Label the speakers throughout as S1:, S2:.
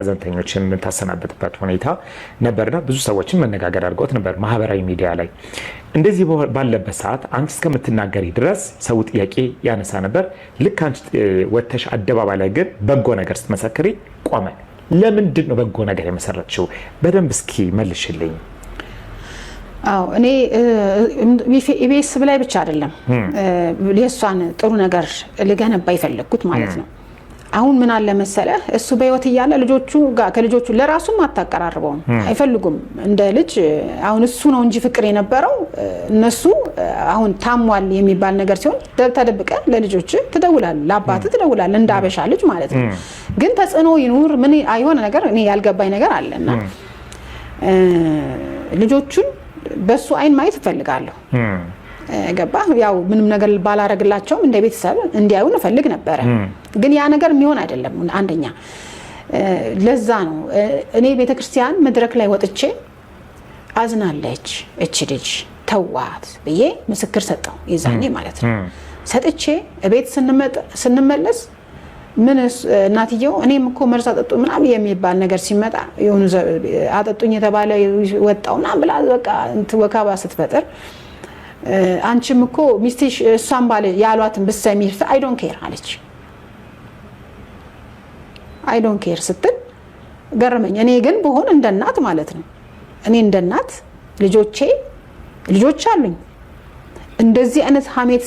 S1: ዘንተኞችን ታሰናበትበት ሁኔታ ነበርና ብዙ ሰዎችን መነጋገር አድርገውት ነበር ማህበራዊ ሚዲያ ላይ። እንደዚህ ባለበት ሰዓት አንቺ እስከምትናገሪ ድረስ ሰው ጥያቄ ያነሳ ነበር። ልክ አንቺ ወተሽ አደባባይ ላይ ግን በጎ ነገር ስትመሰክሪ ቆመ። ለምንድን ነው በጎ ነገር የመሰረችው? በደንብ እስኪ መልሽልኝ።
S2: አዎ እኔ ኢቢኤስ ላይ ብቻ አይደለም ለሷን ጥሩ ነገር ልገነባ ይፈልኩት ማለት ነው። አሁን ምን አለ መሰለ እሱ በህይወት እያለ ልጆቹ ጋር ከልጆቹ ለራሱም አታቀራርበውም አይፈልጉም እንደ ልጅ። አሁን እሱ ነው እንጂ ፍቅር የነበረው እነሱ አሁን ታሟል የሚባል ነገር ሲሆን ተደብቀ ለልጆች ትደውላለህ፣ ለአባት ትደውላለህ እንደ አበሻ ልጅ ማለት ነው። ግን ተጽዕኖ ይኑር ምን አይሆነ ነገር እኔ ያልገባኝ ነገር አለና ልጆቹን በሱ አይን ማየት እፈልጋለሁ። ገባ ያው ምንም ነገር ባላረግላቸውም እንደ ቤተሰብ እንዲያዩን እፈልግ ነበር። ግን ያ ነገር የሚሆን አይደለም። አንደኛ ለዛ ነው እኔ ቤተክርስቲያን መድረክ ላይ ወጥቼ አዝናለች እቺ ልጅ ተዋት ብዬ ምስክር ሰጠው ይዛኔ ማለት ነው። ሰጥቼ ቤት ስንመለስ ምን እናትየው እኔም እኮ መርሳ አጠጡ ምናምን የሚባል ነገር ሲመጣ የሆኑ አጠጡኝ የተባለ ወጣውና ብላ በቃ ወካባ ስትፈጥር አንቺም እኮ ሚስቴሽ እሷን ባለ ያሏትን ብትሰሚ አይ ዶንት ኬር አለች። አይ ዶንት ኬር ስትል ገረመኝ። እኔ ግን በሆነ እንደ እናት ማለት ነው እኔ እንደ እናት ልጆች አሉኝ። እንደዚህ አይነት ሀሜት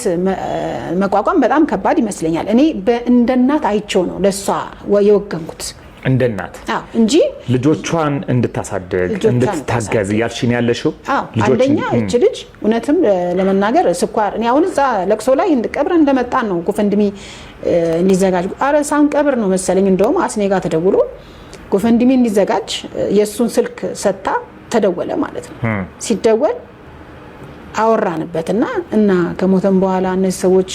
S2: መቋቋም በጣም ከባድ ይመስለኛል። እኔ እንደ እናት አይቼው ነው ለሷ የወገንኩት
S1: እንደ እናት
S2: እንጂ
S1: ልጆቿን እንድታሳድግ እንድትታገዝ ያልሽኝ ያለሽው
S2: አንደኛ እቺ ልጅ እውነትም ለመናገር ስኳር እኔ አሁን እዛ ለቅሶ ላይ ቀብር እንደመጣን ነው ጎፈንድሚ እንዲዘጋጅ አረሳን ቀብር ነው መሰለኝ እንደውም አስኔጋ ተደውሎ ጎፈንድሚ እንዲዘጋጅ የሱን ስልክ ሰጣ ተደወለ ማለት ነው። ሲደወል አወራንበትና እና ከሞተን በኋላ እነዚህ ሰዎች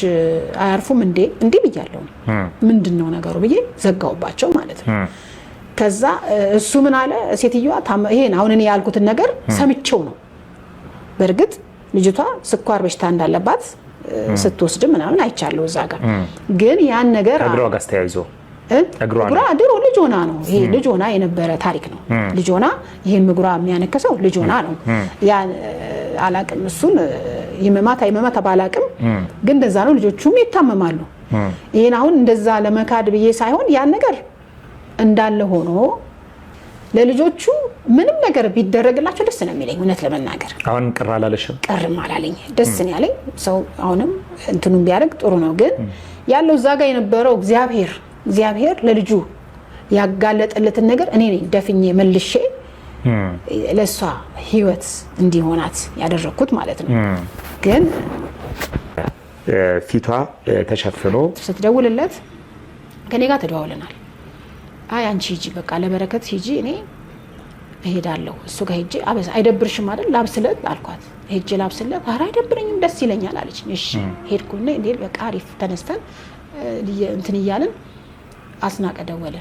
S2: አያርፉም እንዴ ብያለሁ። ምንድነው ነገሩ ብዬ ዘጋውባቸው ማለት ነው። ከዛ እሱ ምን አለ ሴትዮዋ ይሄን አሁን እኔ ያልኩትን ነገር ሰምቼው ነው። በርግጥ ልጅቷ ስኳር በሽታ እንዳለባት ስትወስድ ምናምን አይቻለሁ እዛ ጋር። ግን ያን ነገር
S1: እግሯ ጋር ተያይዞ እግሯ
S2: ድሮ ልጅ ሆና ነው ይሄ ልጅ ሆና የነበረ ታሪክ ነው። ልጅ ሆና ይሄን እግሯ የሚያነከሰው ልጅ ሆና ነው። ያ አላቅም እሱን ይመማት ባላቅም ግን እንደዛ ነው። ልጆቹም ይታመማሉ። ይሄን አሁን እንደዛ ለመካድ ብዬ ሳይሆን ያን ነገር እንዳለ ሆኖ ለልጆቹ ምንም ነገር ቢደረግላቸው ደስ ነው የሚለኝ እውነት ለመናገር።
S1: አሁን ቅር አላለሽም?
S2: ቅርም አላለኝ፣ ደስ ነው ያለኝ። ሰው አሁንም እንትኑን ቢያደርግ ጥሩ ነው። ግን ያለው እዛ ጋር የነበረው እግዚአብሔር ለልጁ ያጋለጠለትን ነገር እኔ ነኝ ደፍኜ መልሼ ለሷ ህይወት እንዲሆናት ያደረኩት ማለት ነው። ግን
S1: ፊቷ ተሸፍኖ
S2: ስትደውልለት ከኔ ጋር ተደዋውለናል። አይ አንቺ ሂጂ በቃ ለበረከት ሂጂ እኔ እሄዳለሁ እሱ ጋር ሂጂ አይደብርሽም አይደል ላብስለት አልኳት። ሂጂ ላብስለት ኧረ አይደብረኝም ደስ ይለኛል አለች። እሺ ሄድኩና እንዴ በቃ አሪፍ ተነስተን እንትን እያልን አስናቀ ደወለ።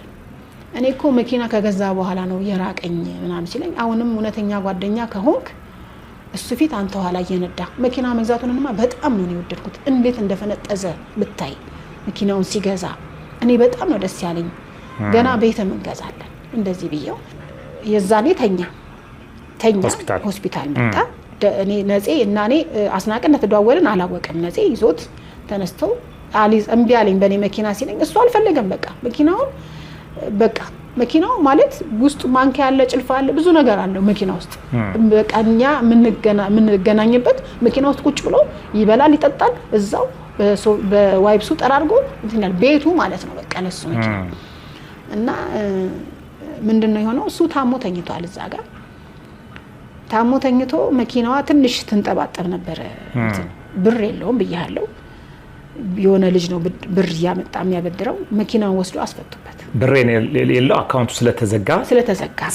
S2: እኔ እኮ መኪና ከገዛ በኋላ ነው የራቀኝ ምናምን ሲለኝ አሁንም እውነተኛ ጓደኛ ከሆንክ እሱ ፊት አንተ ኋላ እየነዳ መኪና መግዛቱንማ በጣም ነው የወደድኩት። እንዴት እንደፈነጠዘ ብታይ መኪናውን ሲገዛ እኔ በጣም ነው ደስ ያለኝ። ገና ቤተም እንገዛለን እንደዚህ ብየው የዛኔ ተኛ ሆስፒታል መጣ። እኔ ነጼ እና እኔ አስናቀን ተደዋወልን አላወቀም። ነጼ ይዞት ተነስተው አሊዝ እምቢ አለኝ በኔ መኪና ሲለኝ እሱ አልፈለገም። በቃ መኪናው ማለት ውስጥ ማንኪያ ያለ ጭልፋ ያለ ብዙ ነገር አለው መኪና ውስጥ። በቃ እኛ የምንገናኝበት መኪና ውስጥ ቁጭ ብሎ ይበላል ይጠጣል እዛው በዋይፕሱ ጠራርጎ እንትናል ቤቱ ማለት ነው። በቃ ለሱ መኪና እና ምንድነው የሆነው እሱ ታሞ ተኝቷል እዛ ጋር ታሞ ተኝቶ መኪናዋ ትንሽ ትንጠባጠብ ነበር። ብር የለውም ብያለሁ። የሆነ ልጅ ነው ብር ያመጣ የሚያበድረው መኪናውን ወስዶ አስፈቱበት።
S1: ብር የለው አካውንቱ ስለተዘጋ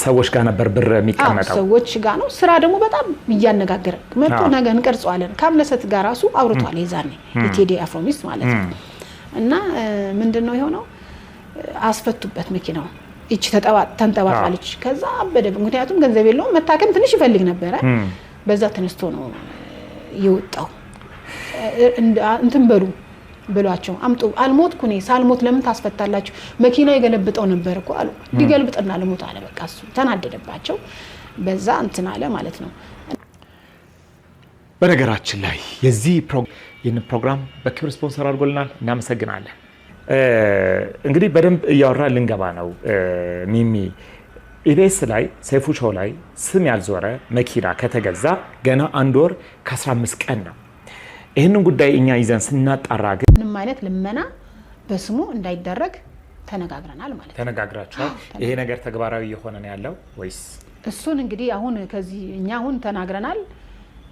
S1: ሰዎች ጋር ነበር ብር የሚቀመጠው
S2: ሰዎች ጋር ነው። ስራ ደግሞ በጣም እያነጋገረ መጥቶ ነገ እንቀርጸዋለን ካምለሰት ጋር ራሱ አውርቷል የዛኔ የቴዲ አፍሮ ሚስት ማለት ነው። እና ምንድነው የሆነው አስፈቱበት መኪናው እቺ ተንጠባጣለች። ከዛ አበደ። ምክንያቱም ገንዘብ የለውም መታከም ትንሽ ይፈልግ ነበር። በዛ ተነስቶ ነው የወጣው። እንትን በሉ ብሏቸው አምጡ። አልሞትኩ እኔ ሳልሞት ለምን ታስፈታላችሁ? መኪና የገለብጠው ነበር እኮ አሉ። ሊገልብጥና ልሞት አለ። በቃ እሱ ተናደደባቸው። በዛ እንትን አለ ማለት ነው።
S1: በነገራችን ላይ ይህን ፕሮግራም በክብር ስፖንሰር አድርጎልናል። እናመሰግናለን። እንግዲህ በደንብ እያወራ ልንገባ ነው። ሚሚ ኢቢኤስ ላይ ሰይፉ ሾው ላይ ስም ያልዞረ መኪና ከተገዛ ገና 1 ወር ከ15 ቀን ነው። ይህንን ጉዳይ እኛ ይዘን ስናጣራ ግን
S2: ምንም አይነት ልመና በስሙ እንዳይደረግ ተነጋግረናል ማለት ነው።
S1: ተነጋግራችኋል? ይሄ ነገር ተግባራዊ የሆነ ነው ያለው ወይስ?
S2: እሱን እንግዲህ አሁን ከዚህ እኛ አሁን ተናግረናል።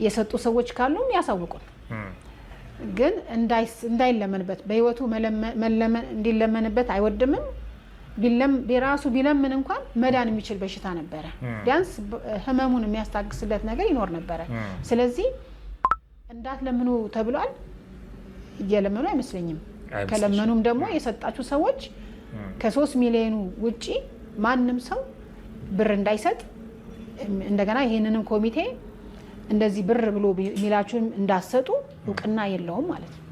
S2: የሰጡ ሰዎች ካሉም ያሳውቁን። ግን እንዳይለመንበት በህይወቱ እንዲለመንበት አይወድምም። ቢራሱ ቢለምን እንኳን መዳን የሚችል በሽታ ነበረ። ቢያንስ ህመሙን የሚያስታግስለት ነገር ይኖር ነበረ። ስለዚህ እንዳትለምኑ ተብሏል። እየለመኑ አይመስለኝም። ከለመኑም ደግሞ የሰጣችሁ ሰዎች ከ3 ሚሊዮኑ ውጪ ማንም ሰው ብር እንዳይሰጥ እንደገና ይሄንንም ኮሚቴ እንደዚህ ብር ብሎ ሚላችሁን እንዳሰጡ እውቅና የለውም ማለት ነው።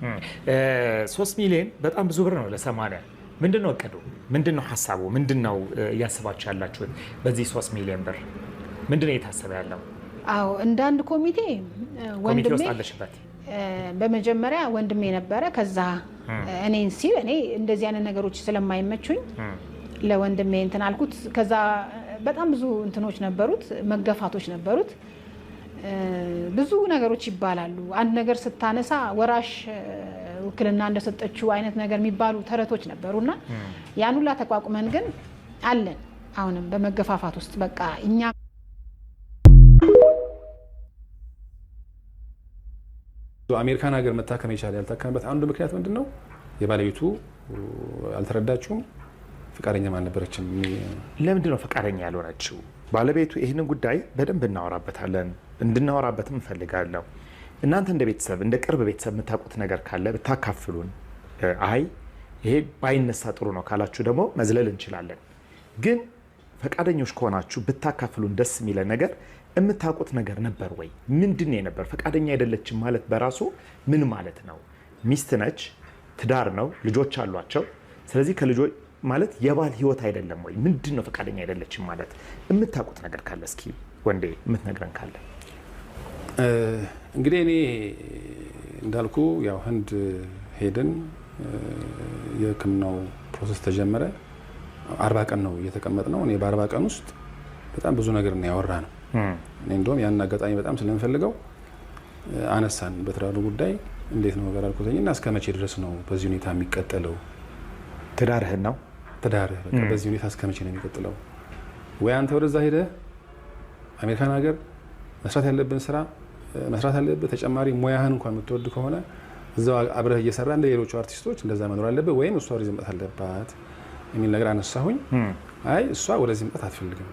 S1: 3 ሚሊዮን በጣም ብዙ ብር ነው ለ80። ምንድነው እቅዱ? ምንድነው ሐሳቡ? ምንድነው እያስባችሁ ያላችሁት? በዚህ 3 ሚሊዮን ብር ምንድነው እየታሰበ ያለው?
S2: አዎ እንደ አንድ ኮሚቴ ወንድሜ
S1: ውስጥ አለሽበት።
S2: በመጀመሪያ ወንድሜ ነበረ። ከዛ እኔን ሲል እኔ እንደዚህ አይነት ነገሮች ስለማይመቹኝ ለወንድሜ እንትን አልኩት። ከዛ በጣም ብዙ እንትኖች ነበሩት፣ መገፋቶች ነበሩት። ብዙ ነገሮች ይባላሉ። አንድ ነገር ስታነሳ ወራሽ ውክልና እንደሰጠችው አይነት ነገር የሚባሉ ተረቶች ነበሩና ያን ሁላ ተቋቁመን ግን አለን አሁንም በመገፋፋት ውስጥ በቃ እኛ
S3: አሜሪካን ሀገር መታከም የቻለ ያልታከመበት አንዱ ምክንያት ምንድነው? የባለቤቱ አልተረዳችውም፣ ፍቃደኛም አልነበረችም።
S1: ለምንድን ነው ፍቃደኛ ያልሆነችው? ባለቤቱ ይህንን ጉዳይ በደንብ እናወራበታለን፣ እንድናወራበትም እንፈልጋለሁ። እናንተ እንደ ቤተሰብ እንደ ቅርብ ቤተሰብ የምታውቁት ነገር ካለ ብታካፍሉን፣ አይ ይሄ ባይነሳ ጥሩ ነው ካላችሁ ደግሞ መዝለል እንችላለን። ግን ፈቃደኞች ከሆናችሁ ብታካፍሉን ደስ የሚለን ነገር። የምታውቁት ነገር ነበር ወይ? ምንድን ነበር? ፈቃደኛ አይደለችም ማለት በራሱ ምን ማለት ነው? ሚስት ነች፣ ትዳር ነው፣ ልጆች አሏቸው። ስለዚህ ከልጆች ማለት የባል ህይወት አይደለም ወይ? ምንድን ነው ፈቃደኛ አይደለችም ማለት? የምታውቁት ነገር ካለ እስኪ ወንዴ የምትነግረን ካለ።
S3: እንግዲህ እኔ እንዳልኩ ያው ህንድ ሄድን፣ የህክምናው ፕሮሰስ ተጀመረ። 40 ቀን ነው እየተቀመጥነው። እኔ በ40 ቀን ውስጥ በጣም ብዙ ነገር ነው ያወራ ነው። እኔ እንደውም ያን አጋጣሚ በጣም ስለምፈልገው አነሳን። በትዳሩ ጉዳይ እንዴት ነው ነገር አልኩትኝና እስከ መቼ ድረስ ነው በዚህ ሁኔታ የሚቀጥለው?
S1: ትዳርህን ነው
S3: ትዳርህ በቃ በዚህ ሁኔታ እስከ መቼ ነው የሚቀጥለው? ወይ አንተ ወደዛ ሄደህ አሜሪካን ሀገር መስራት ያለብን ስራ መስራት ያለብህ፣ ተጨማሪ ሙያህን እንኳን የምትወድ ከሆነ እዛው አብረህ እየሰራ እንደ ሌሎቹ አርቲስቶች እንደዛ መኖር አለብህ፣ ወይም እሷ ወደዚህ መምጣት አለባት የሚል ነገር አነሳሁኝ። አይ እሷ ወደዚህ መምጣት አትፈልግም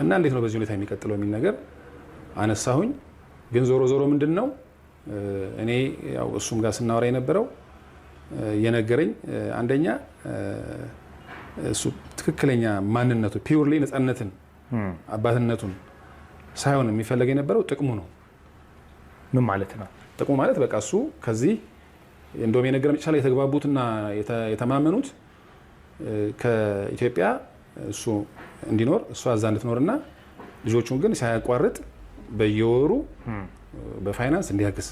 S3: እና እንዴት ነው በዚህ ሁኔታ የሚቀጥለው የሚል ነገር አነሳሁኝ። ግን ዞሮ ዞሮ ምንድን ነው እኔ ያው እሱም ጋር ስናወራ የነበረው የነገረኝ አንደኛ እሱ ትክክለኛ ማንነቱ ፒውርሊ ነፃነትን አባትነቱን ሳይሆን የሚፈለግ የነበረው ጥቅሙ ነው።
S1: ምን ማለት ነው
S3: ጥቅሙ? ማለት በቃ እሱ ከዚህ እንደውም የነገረኝ መጨረሻ ላይ የተግባቡትና የተማመኑት ከኢትዮጵያ እሱ እንዲኖር እሷ እዛ እንድትኖርና ልጆቹን ግን ሳያቋርጥ በየወሩ በፋይናንስ እንዲያግዝ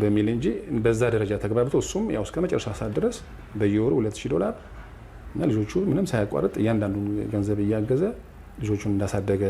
S3: በሚል እንጂ በዛ ደረጃ ተግባብቶ እሱም ያው እስከ መጨረሻ ሰዓት ድረስ በየወሩ $2,000 እና ልጆቹ ምንም ሳያቋርጥ እያንዳንዱን ገንዘብ እያገዘ ልጆቹን እንዳሳደገ